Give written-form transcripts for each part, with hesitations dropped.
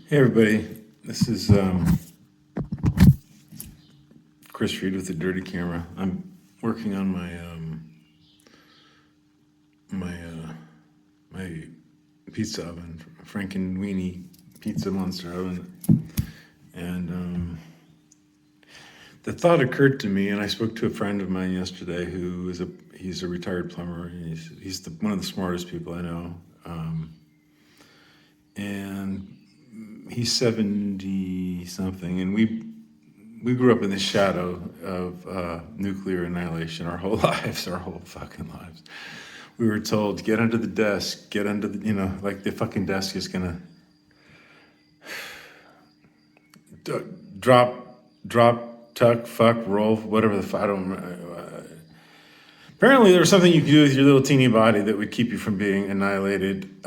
Hey everybody, this is Chris Reed with the Dirty Camera. I'm working on my pizza oven, Frankenweenie pizza monster oven, and the thought occurred to me, and I spoke to a friend of mine yesterday who is he's a retired plumber. He's one of the smartest people I know, and he's 70 something, and we grew up in the shadow of nuclear annihilation our whole lives, our whole fucking lives. We were told, get under the desk, get under the, like the fucking desk is gonna drop, tuck, fuck, roll, whatever the fuck, I don't apparently there was something you could do with your little teeny body that would keep you from being annihilated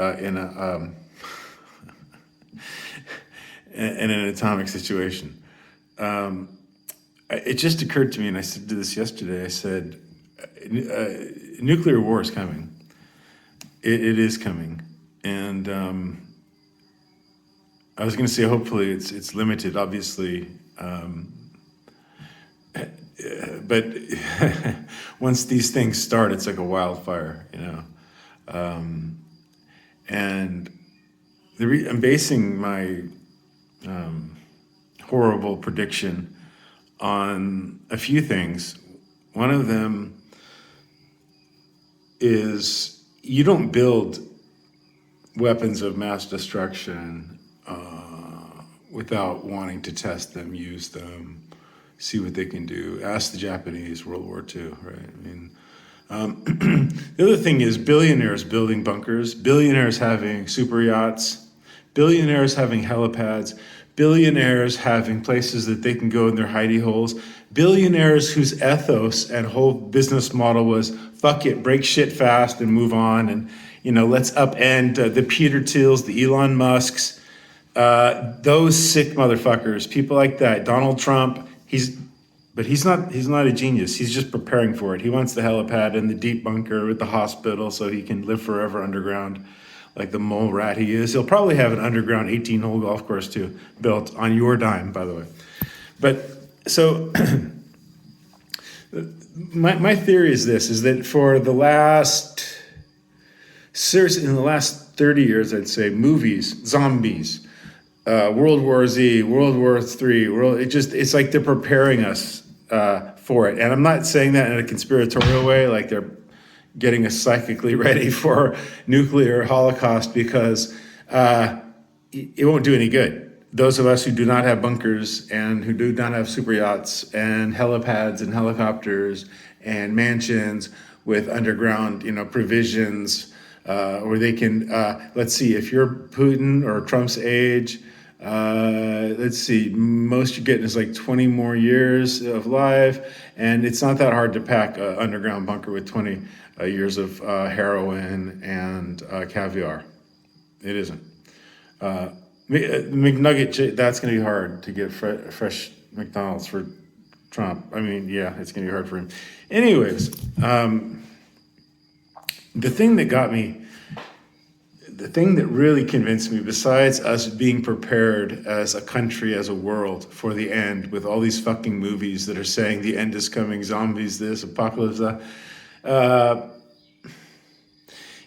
in an atomic situation. It just occurred to me, and I said to this yesterday, I said, nuclear war is coming. It is coming. And I was going to say, hopefully it's limited, obviously. But once these things start, it's like a wildfire, and I'm basing my horrible prediction on a few things. One of them is you don't build weapons of mass destruction without wanting to test them, use them, see what they can do. Ask the Japanese, World War II, right? I mean, the other thing is billionaires building bunkers, billionaires having super yachts, billionaires having helipads, billionaires having places that they can go in their hidey holes, billionaires whose ethos and whole business model was fuck it, break shit fast and move on, and let's upend the Peter Thiels, the Elon Musks, those sick motherfuckers, people like that. Donald Trump, he's not a genius. He's just preparing for it. He wants the helipad and the deep bunker with the hospital so he can live forever underground. Like the mole rat he is. He'll probably have an underground 18-hole golf course too, built on your dime, by the way. But so my theory is this, is that for the last, seriously, in the last 30 years, I'd say, movies, zombies, World War Z, World War III, it's like they're preparing us for it. And I'm not saying that in a conspiratorial way, like they're getting us psychically ready for nuclear holocaust, because it won't do any good. Those of us who do not have bunkers and who do not have super yachts and helipads and helicopters and mansions with underground, provisions, where they can, let's see, if you're Putin or Trump's age, let's see, most you're getting is like 20 more years of life, and it's not that hard to pack an underground bunker with 20 years of heroin and caviar. It isn't. McNugget, that's going to be hard to get fresh McDonald's for Trump. I mean, yeah, it's going to be hard for him. Anyways, the thing that really convinced me, besides us being prepared as a country, as a world for the end, with all these fucking movies that are saying the end is coming, zombies this, apocalypse that,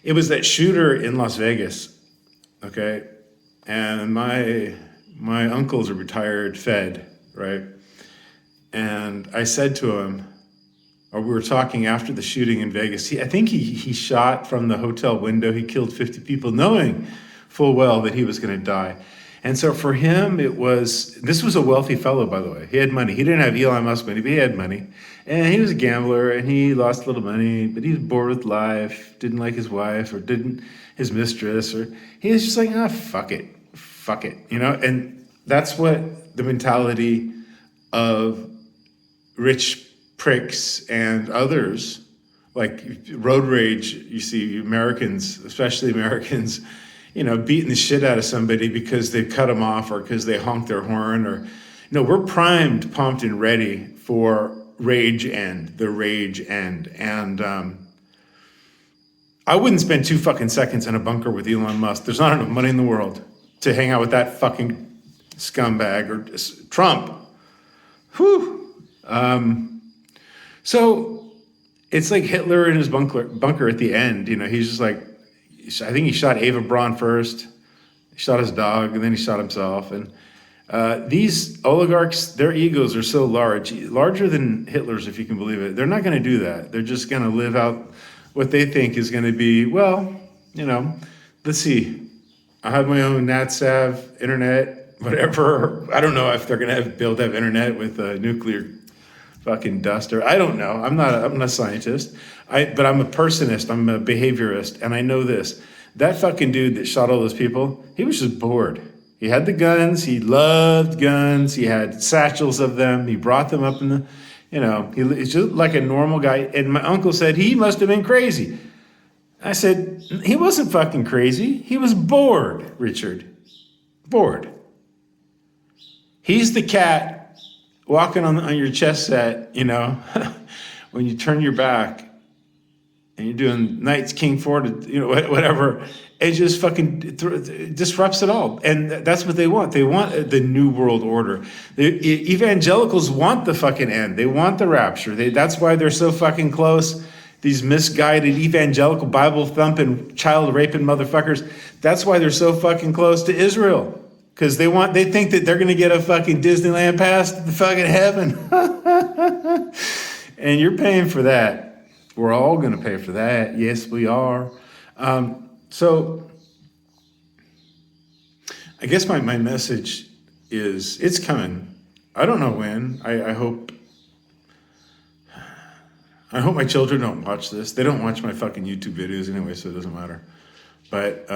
it was that shooter in Las Vegas, okay? And my uncle's a retired Fed, right? And I said to him, or we were talking after the shooting in Vegas, I think he shot from the hotel window. He killed 50 people, knowing full well that he was going to die. And so for him, this was a wealthy fellow, by the way. He had money. He didn't have Elon Musk money, but he had money. And he was a gambler, and he lost a little money, but he was bored with life, didn't like his wife, or didn't his mistress, or he was just like, fuck it. And that's what the mentality of rich pricks and others, like road rage, you see Americans, especially Americans, beating the shit out of somebody because they cut them off or because they honk their horn, or, we're primed, pumped, and ready for the rage end. And I wouldn't spend 2 fucking seconds in a bunker with Elon Musk. There's not enough money in the world. to hang out with that fucking scumbag or Trump. Whew. So it's like Hitler in his bunker at the end. He's just like, I think he shot Eva Braun first. He shot his dog, and then he shot himself. And these oligarchs, their egos are so larger than Hitler's, if you can believe it. They're not going to do that. They're just going to live out what they think is going to be, let's see. I have my own NatSav, internet, whatever. I don't know if they're going to be able to have internet with a nuclear fucking duster. I don't know. I'm not a scientist. But I'm a personist. I'm a behaviorist. And I know this. That fucking dude that shot all those people, he was just bored. He had the guns. He loved guns. He had satchels of them. He brought them up in the, he's just like a normal guy. And my uncle said he must have been crazy. I said, he wasn't fucking crazy. He was bored, Richard. Bored. He's the cat walking on your chess set, when you turn your back and you're doing Knights, King 4, whatever. It just fucking disrupts it all. And that's what they want. They want the new world order. The evangelicals want the fucking end. They want the rapture. That's why they're so fucking close. These misguided evangelical Bible thumping, child raping motherfuckers. That's why they're so fucking close to Israel. Because they think that they're gonna get a fucking Disneyland pass to the fucking heaven. And you're paying for that. We're all gonna pay for that. Yes, we are. So I guess my message is it's coming. I don't know when. I hope my children don't watch this. They don't watch my fucking YouTube videos anyway, so it doesn't matter. But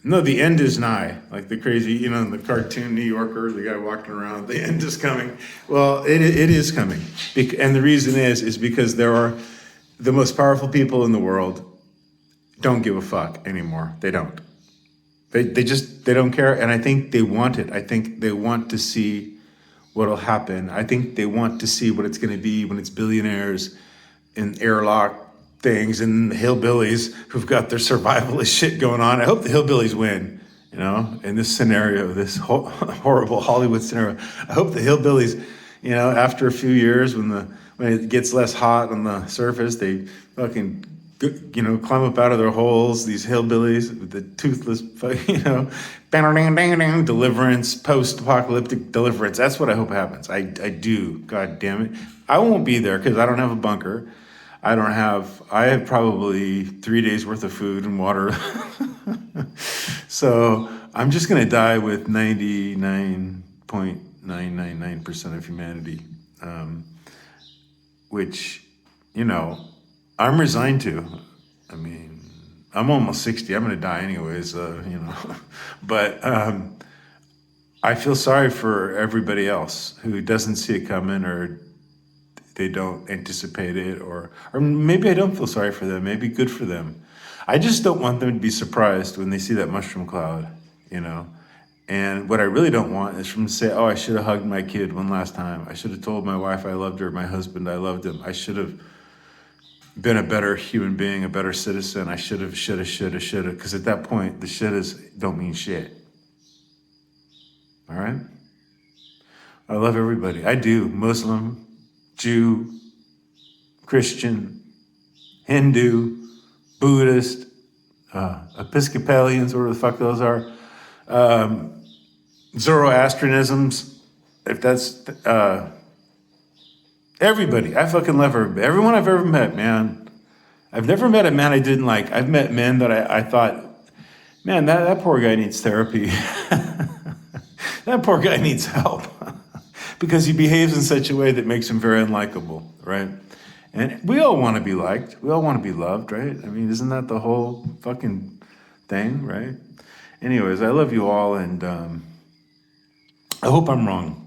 no, the end is nigh. Like the crazy, the cartoon New Yorker, the guy walking around, the end is coming. Well, it is coming. And the reason is because there are the most powerful people in the world don't give a fuck anymore. They don't. They don't care. And I think they want it. I think they want to see what'll happen. I think they want to see what it's going to be when it's billionaires in airlock things and the hillbillies who've got their survivalist shit going on. I hope the hillbillies win, in this scenario, this horrible Hollywood scenario. I hope the hillbillies, after a few years when it gets less hot on the surface, they fucking climb up out of their holes, these hillbillies with the toothless, deliverance, post-apocalyptic deliverance. That's what I hope happens. I do. God damn it. I won't be there because I don't have a bunker. I have probably 3 days worth of food and water. So I'm just going to die with 99.999% of humanity, which, I'm resigned to. I mean, I'm almost 60. I'm going to die anyways, But I feel sorry for everybody else who doesn't see it coming or they don't anticipate it, or maybe I don't feel sorry for them. Maybe good for them. I just don't want them to be surprised when they see that mushroom cloud, And what I really don't want is from them to say, oh, I should have hugged my kid one last time. I should have told my wife I loved her, my husband I loved him. I should have been a better human being, a better citizen. I should have, shoulda. Because at that point, the shouldas don't mean shit. All right? I love everybody. I do. Muslim, Jew, Christian, Hindu, Buddhist, Episcopalians, whatever the fuck those are, Zoroastrianisms, if that's, everybody. I fucking love everybody. Everyone I've ever met, man. I've never met a man I didn't like. I've met men that I thought, man, that poor guy needs therapy. That poor guy needs help. Because he behaves in such a way that makes him very unlikable, right? And we all want to be liked. We all want to be loved, right? I mean, isn't that the whole fucking thing, right? Anyways, I love you all, and I hope I'm wrong.